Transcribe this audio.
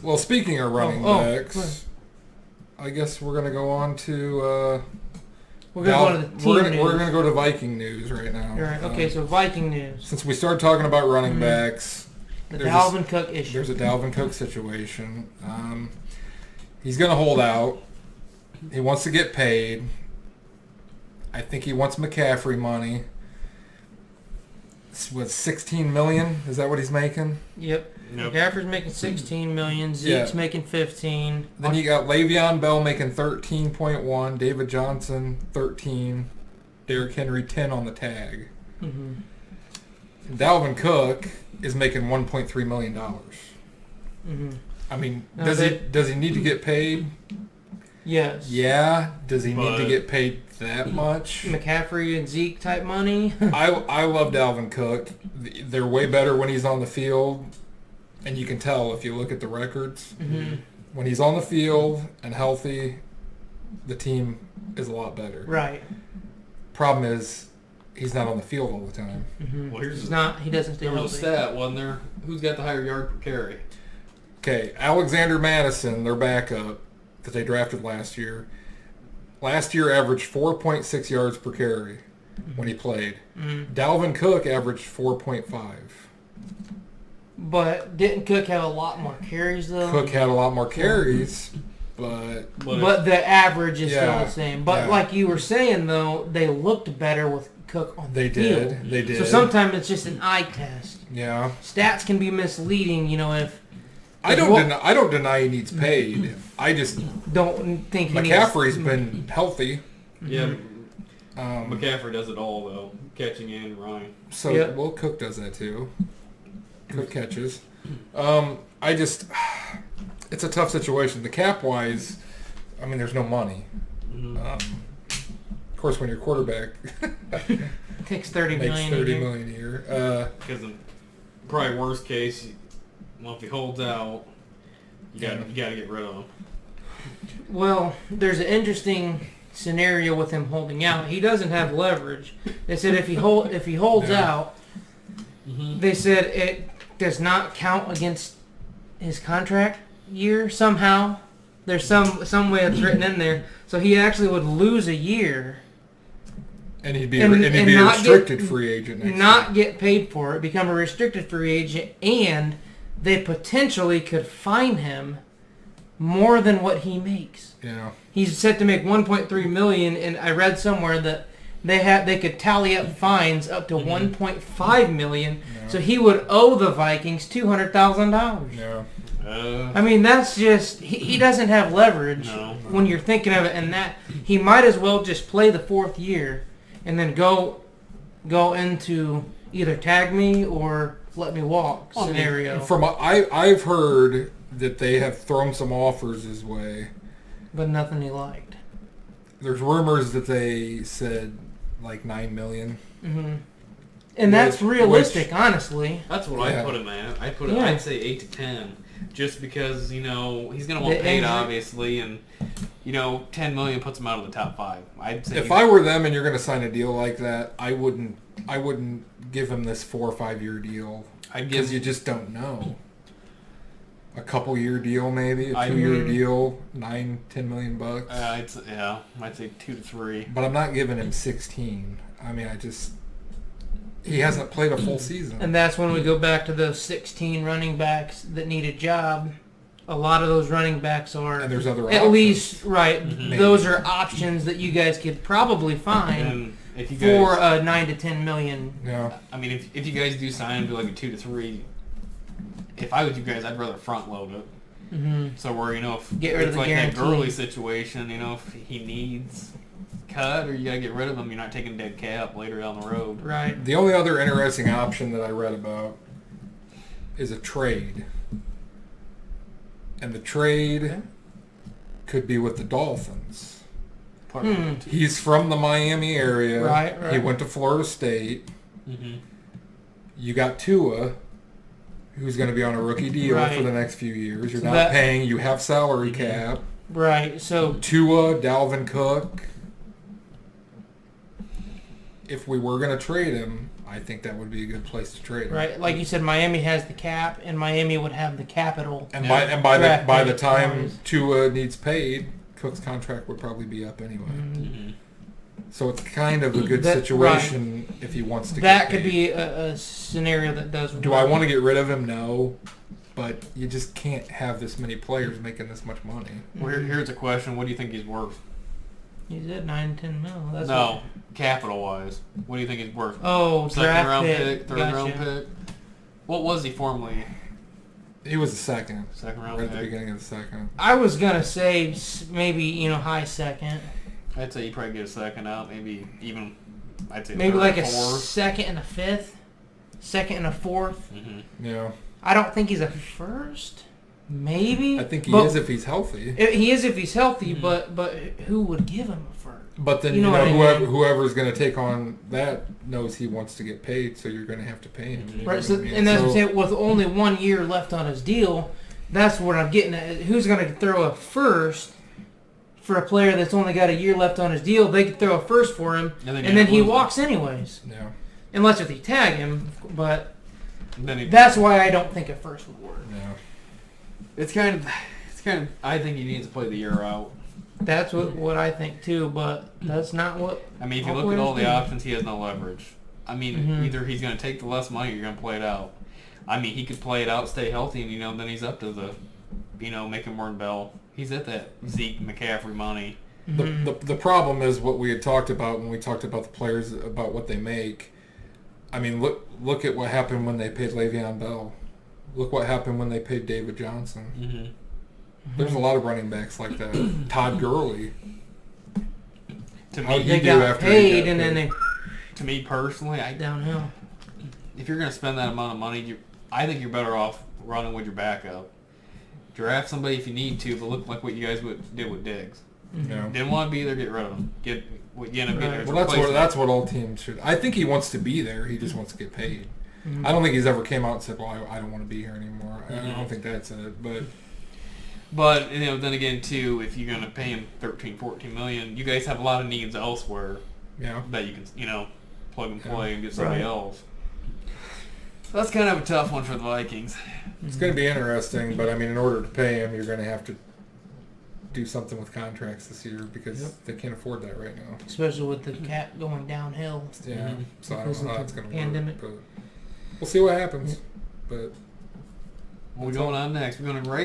Well, speaking of running backs, I guess we're going to go on to... we're going to go to the team news. We're going to go to Viking news right now. All right. Okay, so Viking news. Since we started talking about running backs... The Dalvin Cook issue. There's a Dalvin Cook situation. He's going to hold out. He wants to get paid. I think he wants McCaffrey money. What, $16 million? Is that what he's making? Yep. McCaffrey's making $16 million. Zeke's making $15. Then you got Le'Veon Bell making $13.1. David Johnson $13. Derrick Henry $10 on the tag. Mm-hmm. Dalvin Cook is making $1.3 million. Mm-hmm. I mean, does he need to get paid? Yes. Yeah. Does he need to get paid that much? McCaffrey and Zeke type money. I love Dalvin Cook. They're way better when he's on the field, and you can tell if you look at the records. Mm-hmm. When he's on the field and healthy, the team is a lot better. Right. Problem is, he's not on the field all the time. Mm-hmm. Well, he doesn't stay healthy. There was a stat, wasn't there? Who's got the higher yard per carry? Okay, Alexander Madison, their backup that they drafted last year averaged 4.6 yards per carry when he played. Mm-hmm. Dalvin Cook averaged 4.5. But didn't Cook have a lot more carries, though? Cook had a lot more carries, but the average is still the same. But like you were saying, though, they looked better with Cook on the field. They did. So sometimes it's just an eye test. Yeah. Stats can be misleading, if... I don't deny he needs paid. I just don't think McCaffrey's been healthy. Yeah. McCaffrey does it all, though. Catching and running. So, well, Cook does that, too. Cook catches. It's a tough situation. The cap-wise, I mean, there's no money. Mm-hmm. Of course, when your quarterback takes $30 million a year. Because probably worst case, if he holds out, you got to get rid of him. Well, there's an interesting scenario with him holding out. He doesn't have leverage. They said if he holds out, they said it does not count against his contract year somehow. There's some way it's written in there. So he actually would lose a year. And he'd be a restricted free agent next year. Get paid for it, become a restricted free agent, and they potentially could fine him more than what he makes. Yeah. He's set to make $1.3 million, and I read somewhere that they could tally up fines up to $1.5 million. Yeah. So he would owe the Vikings $200,000. Yeah. I mean, that's just he doesn't have leverage when you're thinking of it, and that he might as well just play the fourth year and then go into either tag me or let me walk scenario. I've heard that they have thrown some offers his way, but nothing he liked. There's rumors that they said like $9 million. Mm-hmm. And that's realistic, honestly. That's what I put him at. I'd say 8 to 10, just because he's going to want paid, obviously, and $10 million puts him out of the top 5. I'd say if I were them and you're going to sign a deal like that, I wouldn't give him this 4 or 5 year deal because you just don't know. A couple year deal, maybe a 2-year deal, $9-10 million. I'd say 2 to 3. But I'm not giving him 16. I mean, he hasn't played a full season. And that's when we go back to those 16 running backs that need a job. A lot of those running backs are... And there's other options. At least, right. Mm-hmm. Those are options that you guys could probably find for a 9 to 10 million. Yeah. I mean, if you guys do sign him to like a 2 to 3, if I was you guys, I'd rather front load it. Mm-hmm. So where, if get rid it's of the like guarantee. that Gurley situation, if he needs cut or you got to get rid of him, you're not taking dead cap later down the road. Right. The only other interesting option that I read about is a trade. And the trade could be with the Dolphins. He's from the Miami area. Right. He went to Florida State. Mm-hmm. You got Tua, who's going to be on a rookie deal for the next few years. You're not paying. You have salary cap. Right. So Tua, Dalvin Cook. If we were going to trade him, I think that would be a good place to trade him. Right, like you said, Miami has the cap, and Miami would have the capital. And by the time Tua needs paid, Cook's contract would probably be up anyway. Mm-hmm. So it's kind of a good situation if he wants to. That could be a scenario that does. Do I want to get rid of him? No, but you just can't have this many players making this much money. Well, here's a question: what do you think he's worth? He's at 9-10 mil. That's no, capital wise, what do you think he's worth? Oh, second round pick, third round pick. What was he formerly? He was a second. Second round right pick. At the beginning of the second. I was gonna say maybe high second. I'd say you probably get a second out, maybe even. I'd say maybe third, like a fourth. second and a fifth, second and a fourth. Mm-hmm. Yeah. I don't think he's a first. Maybe. I think he is if he's healthy. He is if he's healthy, but who would give him a first? But then whoever's going to take on that knows he wants to get paid, so you're going to have to pay him. Right. So, and that's what I'm saying. With only 1 year left on his deal, that's what I'm getting at. Who's going to throw a first for a player that's only got a year left on his deal? They could throw a first for him, and then he walks anyways. Yeah. Unless if they tag him, but that's why I don't think a first would work. Yeah. It's kind of. I think he needs to play the year out. That's what I think too, but that's not what. I mean, if you look at all the options, he has no leverage. I mean, either he's going to take the less money, or you're going to play it out. I mean, he could play it out, stay healthy, and then he's up to the, making more than Bell. He's at that Zeke McCaffrey money. The problem is what we had talked about when we talked about the players, about what they make. I mean, look at what happened when they paid Le'Veon Bell. Look what happened when they paid David Johnson. Mm-hmm. There's a lot of running backs like that. Todd Gurley. To How'd they he do got after paid, he got and then paid? To me personally, downhill. If you're going to spend that amount of money, I think you're better off running with your backup. Draft somebody if you need to, but look like what you guys did with Diggs. Yeah. Didn't want to be there, get rid of him. Get what you end up getting. Well, that's what all teams should. I think he wants to be there. He just wants to get paid. Mm-hmm. I don't think he's ever came out and said, "Well, I don't want to be here anymore." I don't think that's it. But then again, too, if you're going to pay him $13-14 million, you guys have a lot of needs elsewhere. Yeah. That you can plug and play and get somebody else. So that's kind of a tough one for the Vikings. It's going to be interesting, but I mean, in order to pay him, you're going to have to do something with contracts this year because they can't afford that right now. Especially with the cap going downhill. Yeah, so I don't know how that's going to work. But we'll see what happens. But what are we going on next? We're going to rate.